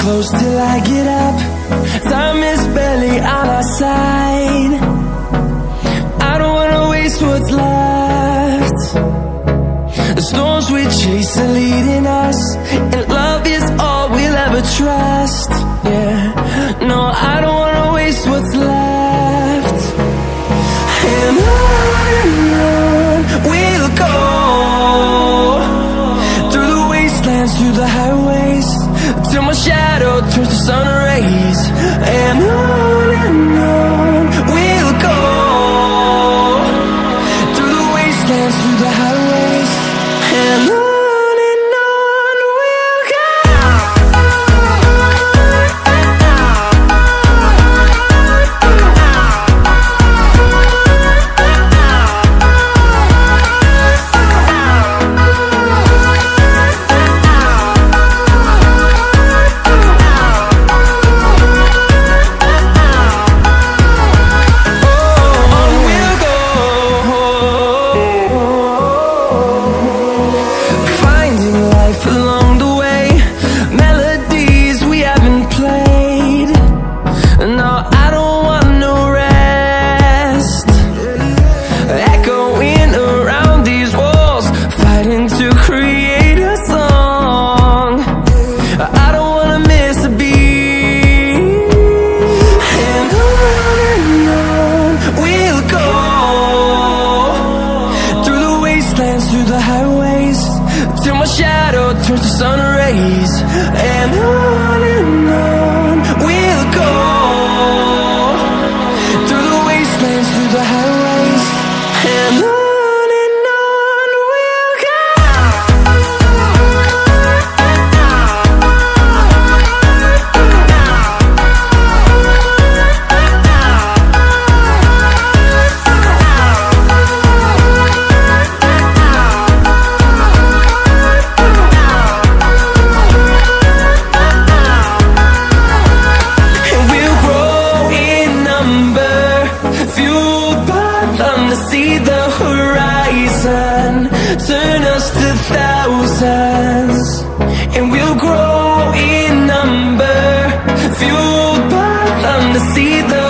close till I get up. Time is barely on our side. I don't wanna waste what's left. The storms we chase are leading us, and love is all we'll ever trust. Yeah, no, I don't wanna waste what's left. And on we'll go, through the wastelands, through the highways, till my shadow turns to sun rays. And on we'll go, through the wastelands, through the highways, and on we'll go. Through the highways, till my shadow turns to sun rays. And on we'll go, through the wastelands, through the highways, and on we'll go. See the horizon, turn us to thousands, and we'll grow in number, fueled by them to see the